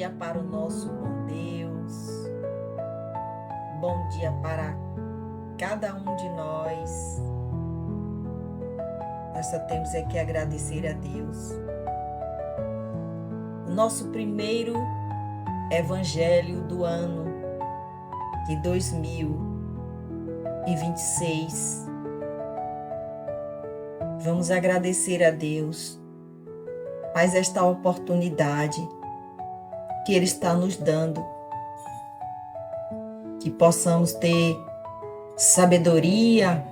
dia para o nosso bom Deus. Bom dia para cada um de nós. Nós só temos que agradecer a Deus. O nosso primeiro evangelho do ano de 2026. Vamos agradecer a Deus mais esta oportunidade que Ele está nos dando, que possamos ter sabedoria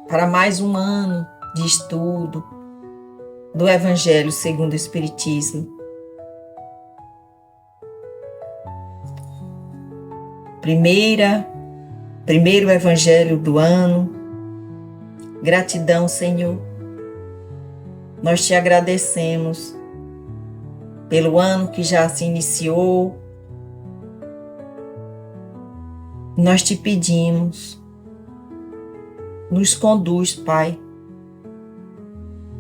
para mais um ano de estudo do Evangelho segundo o Espiritismo. Primeiro Evangelho do ano. Gratidão, Senhor. Nós te agradecemos pelo ano que já se iniciou. Nós te pedimos, nos conduz, Pai.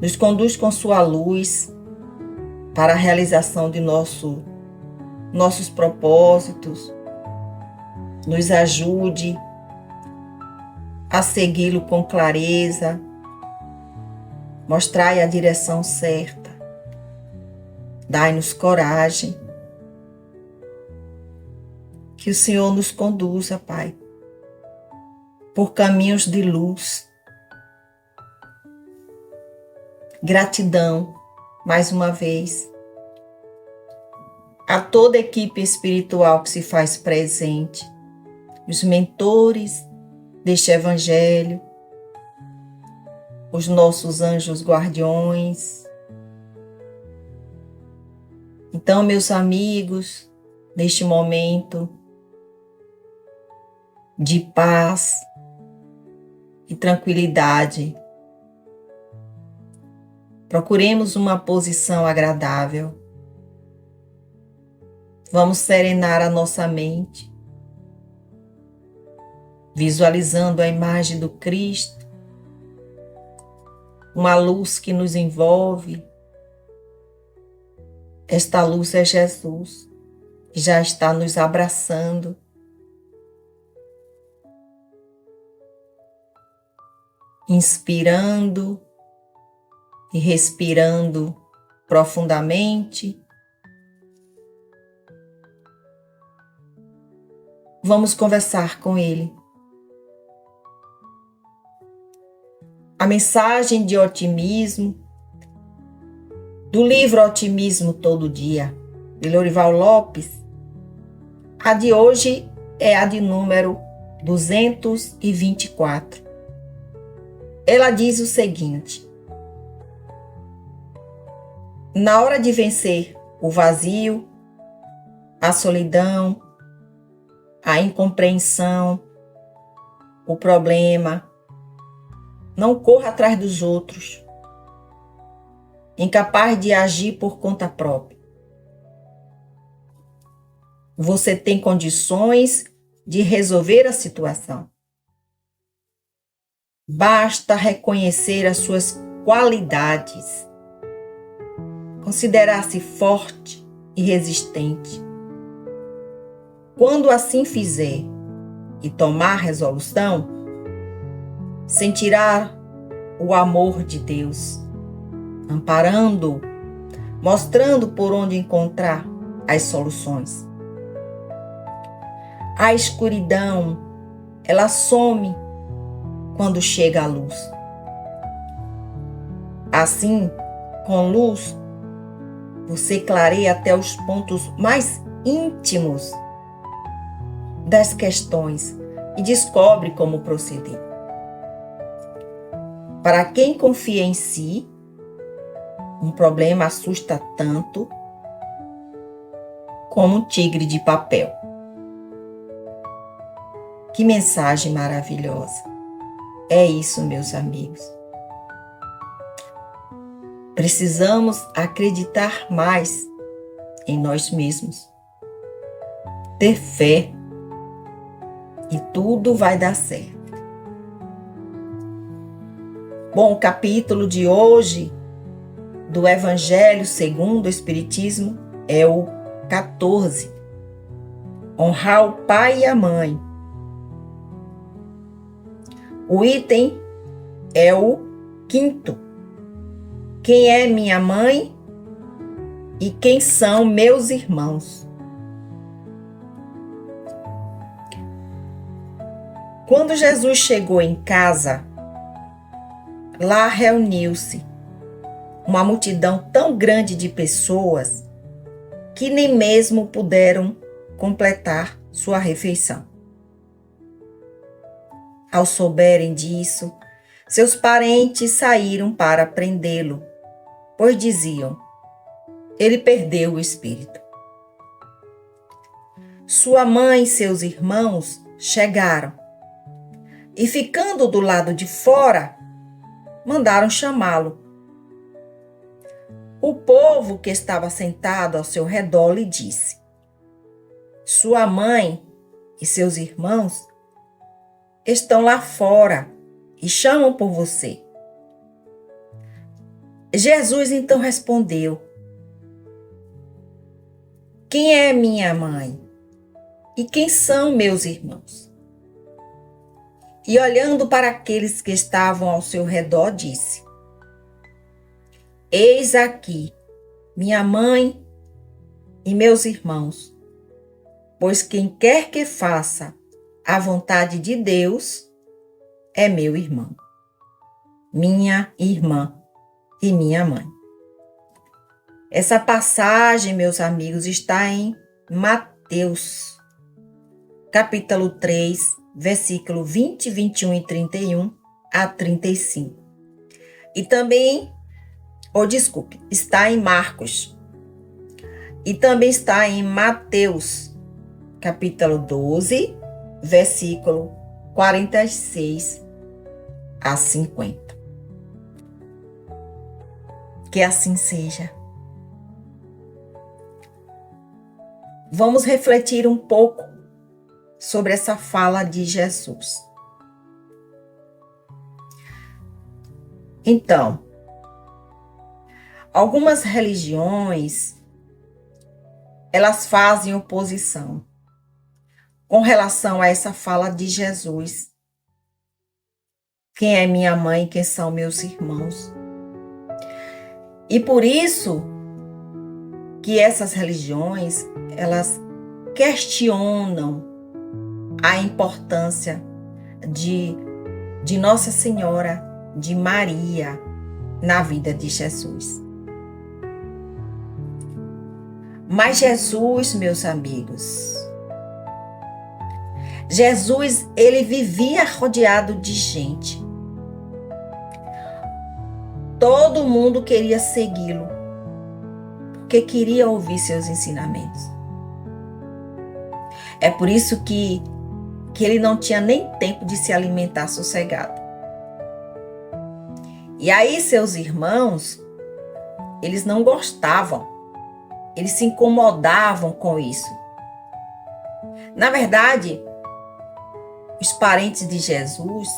Nos conduz com sua luz para a realização de nossos propósitos. Nos ajude a segui-lo com clareza. Mostrai a direção certa. Dai-nos coragem. Que o Senhor nos conduza, Pai, por caminhos de luz. Gratidão, mais uma vez, a toda a equipe espiritual que se faz presente, os mentores deste Evangelho, os nossos anjos guardiões. Então, meus amigos, neste momento de paz e tranquilidade, procuremos uma posição agradável. Vamos serenar a nossa mente, visualizando a imagem do Cristo, uma luz que nos envolve. Esta luz é Jesus, que já está nos abraçando. Inspirando e respirando profundamente. Vamos conversar com Ele. A mensagem de otimismo do livro Otimismo Todo Dia, de Lorival Lopes. A de hoje é a de número 224. Ela diz o seguinte: na hora de vencer o vazio, a solidão, a incompreensão, o problema, não corra atrás dos outros, incapaz de agir por conta própria. Você tem condições de resolver a situação. Basta reconhecer as suas qualidades, considerar-se forte e resistente. Quando assim fizer e tomar resolução, sentirá o amor de Deus, amparando-o, mostrando por onde encontrar as soluções. A escuridão, ela some quando chega a luz. Assim, com luz, você clareia até os pontos mais íntimos das questões e descobre como proceder. Para quem confia em si, um problema assusta tanto como um tigre de papel. Que mensagem maravilhosa! É isso, meus amigos. Precisamos acreditar mais em nós mesmos, ter fé, e tudo vai dar certo. Bom, o capítulo de hoje do Evangelho segundo o Espiritismo é o 14. Honrar o pai e a mãe. O item é o 5. Quem é minha mãe e quem são meus irmãos? Quando Jesus chegou em casa, lá reuniu-se uma multidão tão grande de pessoas que nem mesmo puderam completar sua refeição. Ao souberem disso, seus parentes saíram para prendê-lo, pois diziam: ele perdeu o espírito. Sua mãe e seus irmãos chegaram e, ficando do lado de fora, mandaram chamá-lo. O povo que estava sentado ao seu redor lhe disse: sua mãe e seus irmãos estão lá fora e chamam por você. Jesus então respondeu: quem é minha mãe e quem são meus irmãos? E olhando para aqueles que estavam ao seu redor, disse: eis aqui minha mãe e meus irmãos, pois quem quer que faça a vontade de Deus é meu irmão, minha irmã e minha mãe. Essa passagem, meus amigos, está em Mateus, capítulo 3, versículo 20, 21 e 31 a 35. E também, está em Marcos. E também está em Mateus, capítulo 12, versículo 46 a 50. Que assim seja. Vamos refletir um pouco sobre essa fala de Jesus. Então, algumas religiões, elas fazem oposição com relação a essa fala de Jesus. Quem é minha mãe e quem são meus irmãos? E por isso que essas religiões, elas questionam a importância de Nossa Senhora, de Maria, na vida de Jesus. Mas Jesus, meus amigos, Jesus, ele vivia rodeado de gente. Todo mundo queria segui-lo, porque queria ouvir seus ensinamentos. É por isso que ele não tinha nem tempo de se alimentar sossegado. E aí seus irmãos, eles não gostavam, eles se incomodavam com isso. Na verdade, os parentes de Jesus,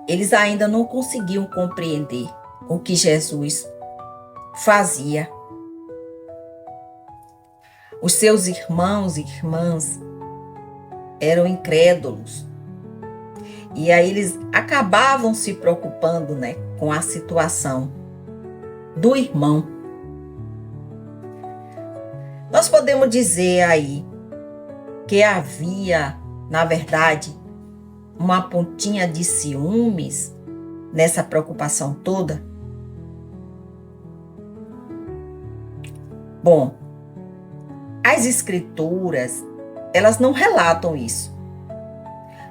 eles ainda não conseguiam compreender o que Jesus fazia. Os seus irmãos e irmãs eram incrédulos. E aí eles acabavam se preocupando, com a situação do irmão. Nós podemos dizer aí que havia, na verdade, uma pontinha de ciúmes nessa preocupação toda? Bom, as escrituras, elas não relatam isso.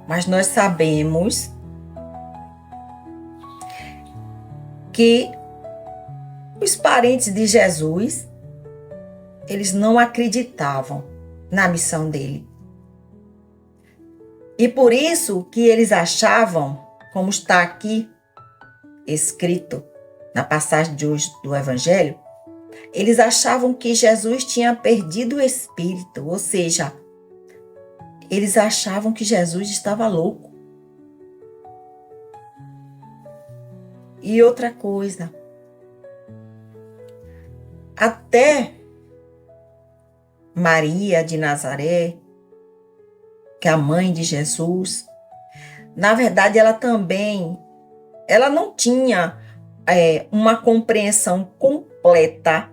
Mas nós sabemos que os parentes de Jesus, eles não acreditavam na missão dele. E por isso que eles achavam, como está aqui escrito na passagem de hoje do Evangelho, eles achavam que Jesus tinha perdido o espírito, ou seja, eles achavam que Jesus estava louco. E outra coisa, até Maria de Nazaré, que é a mãe de Jesus, na verdade ela não tinha uma compreensão completa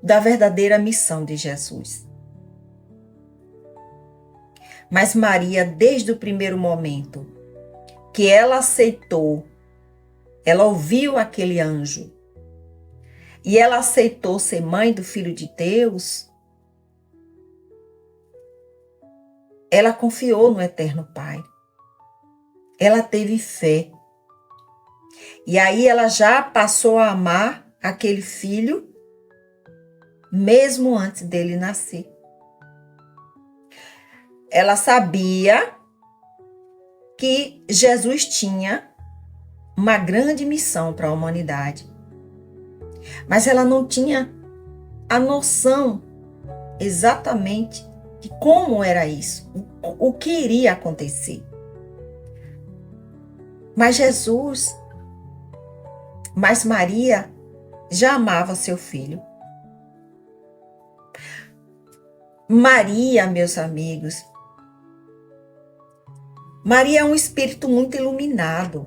da verdadeira missão de Jesus. Mas Maria, desde o primeiro momento que ela aceitou, ela ouviu aquele anjo e ela aceitou ser mãe do Filho de Deus, ela confiou no Eterno Pai. Ela teve fé. E aí ela já passou a amar aquele filho, mesmo antes dele nascer. Ela sabia que Jesus tinha uma grande missão para a humanidade. Mas ela não tinha a noção exatamente de como era isso, o que iria acontecer. Mas Maria já amava seu filho. Maria, meus amigos, Maria é um espírito muito iluminado.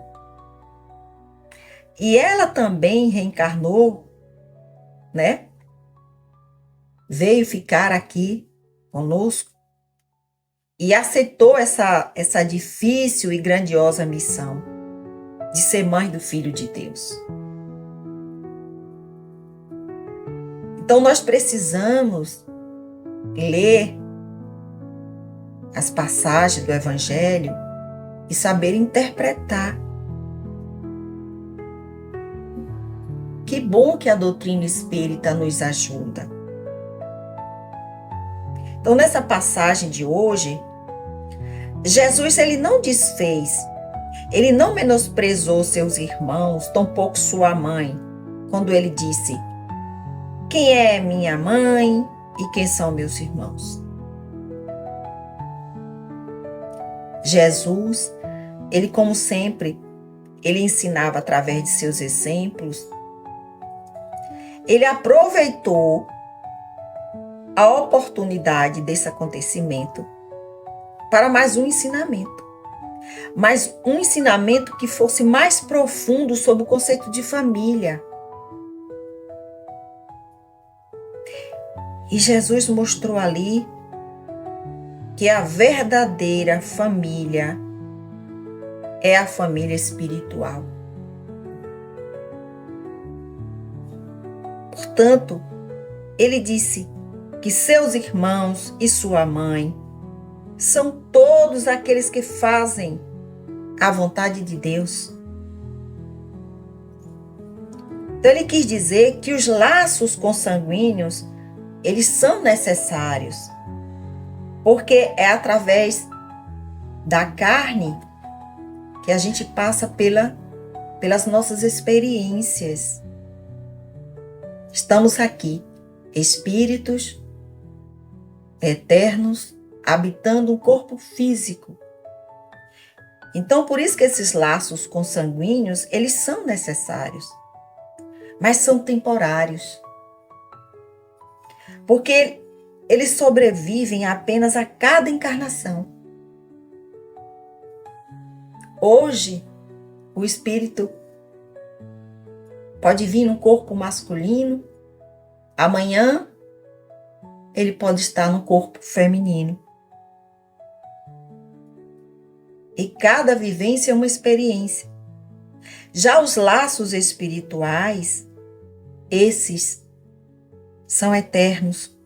E ela também reencarnou, né? Veio ficar aqui conosco e aceitou essa difícil e grandiosa missão de ser mãe do Filho de Deus. Então nós precisamos ler as passagens do Evangelho e saber interpretar. Que bom que a doutrina espírita nos ajuda. Então, nessa passagem de hoje, Jesus ele não desfez, ele não menosprezou seus irmãos, tampouco sua mãe, quando ele disse: quem é minha mãe e quem são meus irmãos? Jesus, ele como sempre, ele ensinava através de seus exemplos. Ele aproveitou a oportunidade desse acontecimento para mais um ensinamento. Mas um ensinamento que fosse mais profundo sobre o conceito de família. E Jesus mostrou ali que a verdadeira família é a família espiritual. Portanto, ele disse que seus irmãos e sua mãe são todos aqueles que fazem a vontade de Deus. Então ele quis dizer que os laços consanguíneos, eles são necessários, porque é através da carne que a gente passa pelas nossas experiências. Estamos aqui, espíritos eternos, habitando um corpo físico. Então, por isso que esses laços consanguíneos, eles são necessários, mas são temporários. Porque eles sobrevivem apenas a cada encarnação. Hoje, o espírito pode vir num corpo masculino, amanhã ele pode estar num corpo feminino. E cada vivência é uma experiência. Já os laços espirituais, esses são eternos.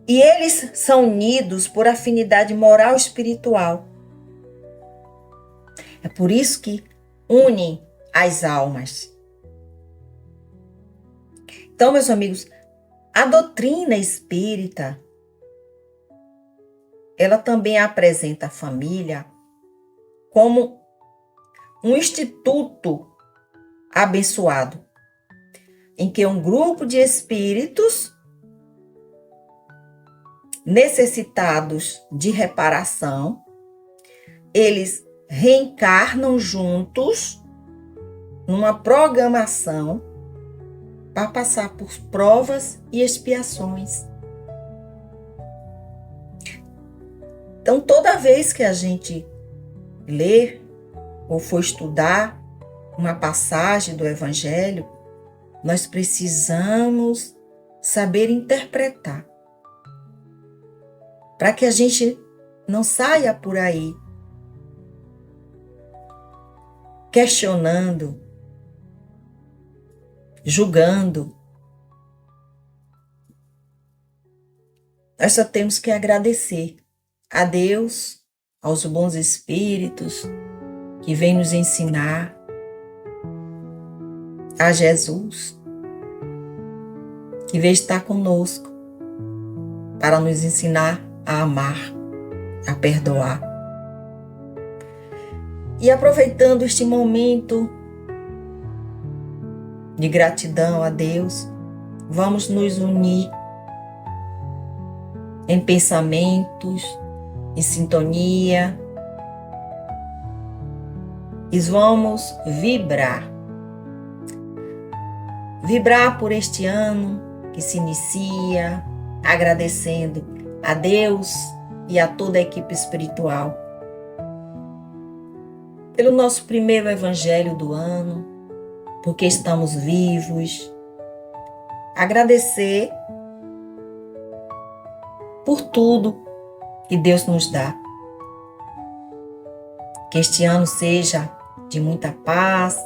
E eles são unidos por afinidade moral e espiritual. É por isso que unem as almas. Então, meus amigos, a doutrina espírita, ela também apresenta a família como um instituto abençoado, em que um grupo de espíritos necessitados de reparação, eles reencarnam juntos numa programação para passar por provas e expiações. Então, toda vez que a gente lê ou for estudar uma passagem do Evangelho, nós precisamos saber interpretar, para que a gente não saia por aí questionando, julgando. Nós só temos que agradecer a Deus, aos bons espíritos que vêm nos ensinar, a Jesus, que veio estar conosco para nos ensinar a amar, a perdoar. E aproveitando este momento de gratidão a Deus, vamos nos unir em pensamentos, em sintonia, e vamos vibrar por este ano que se inicia, agradecendo a Deus e a toda a equipe espiritual pelo nosso primeiro evangelho do ano, porque estamos vivos. Agradecer por tudo que Deus nos dá. Que este ano seja de muita paz,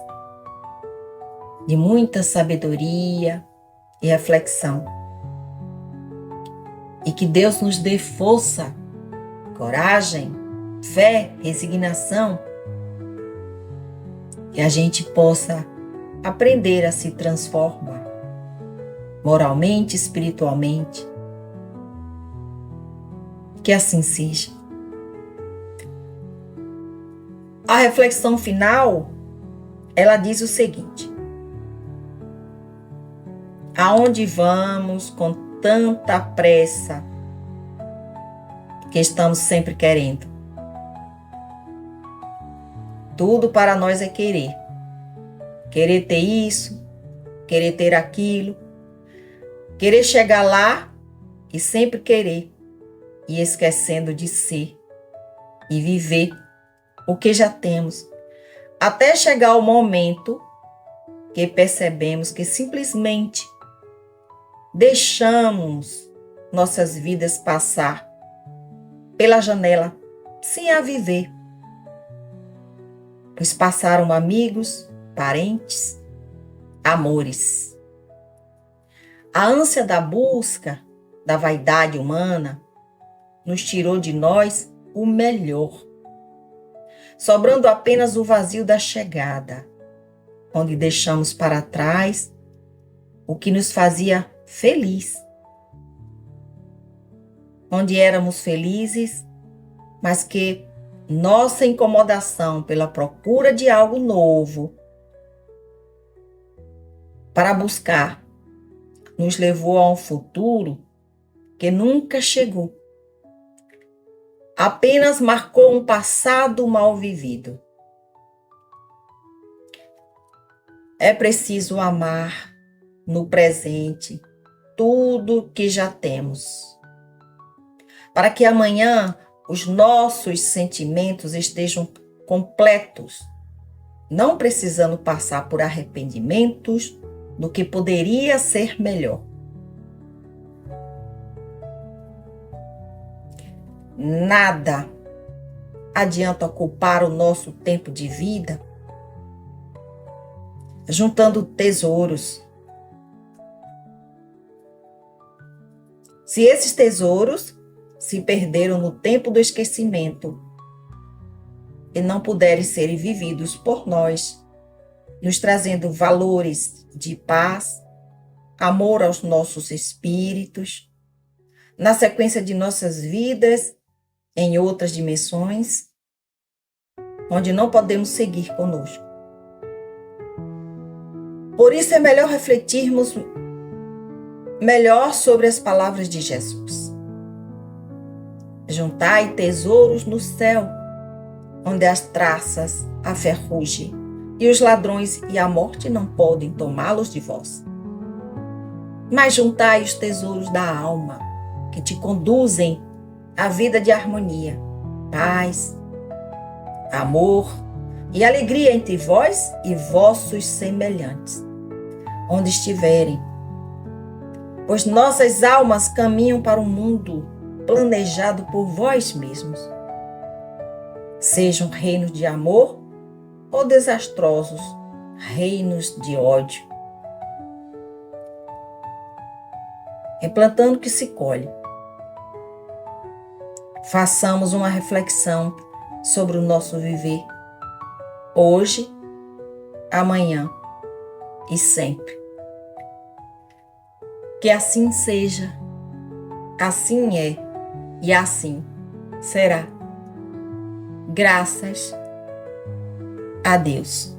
de muita sabedoria e reflexão. E que Deus nos dê força, coragem, fé, resignação, que a gente possa aprender a se transformar moralmente, espiritualmente. Que assim seja. A reflexão final, ela diz o seguinte: aonde vamos com tanta pressa que estamos sempre querendo? Tudo para nós é querer. Querer ter isso, querer ter aquilo, querer chegar lá e sempre querer, e esquecendo de ser e viver o que já temos, até chegar o momento que percebemos que simplesmente deixamos nossas vidas passar pela janela sem a viver, pois passaram amigos, parentes, amores. A ânsia da busca, da vaidade humana, nos tirou de nós o melhor, sobrando apenas o vazio da chegada, onde deixamos para trás o que nos fazia feliz, onde éramos felizes, mas que nossa incomodação pela procura de algo novo para buscar nos levou a um futuro que nunca chegou. Apenas marcou um passado mal vivido. É preciso amar no presente tudo que já temos, para que amanhã os nossos sentimentos estejam completos, não precisando passar por arrependimentos do que poderia ser melhor. Nada adianta ocupar o nosso tempo de vida juntando tesouros. Se esses tesouros se perderam no tempo do esquecimento e não puderem ser vividos por nós, nos trazendo valores de paz, amor aos nossos espíritos, na sequência de nossas vidas, em outras dimensões, onde não podemos seguir conosco. Por isso é melhor refletirmos melhor sobre as palavras de Jesus. Juntai tesouros no céu, onde as traças, a ferrugem, e os ladrões e a morte não podem tomá-los de vós. Mas juntai os tesouros da alma, que te conduzem à vida de harmonia, paz, amor e alegria entre vós e vossos semelhantes, onde estiverem. Pois nossas almas caminham para um mundo planejado por vós mesmos. Sejam reinos de amor ou desastrosos reinos de ódio. É plantando que se colhe. Façamos uma reflexão sobre o nosso viver, hoje, amanhã e sempre. Que assim seja, assim é e assim será. Graças a Deus.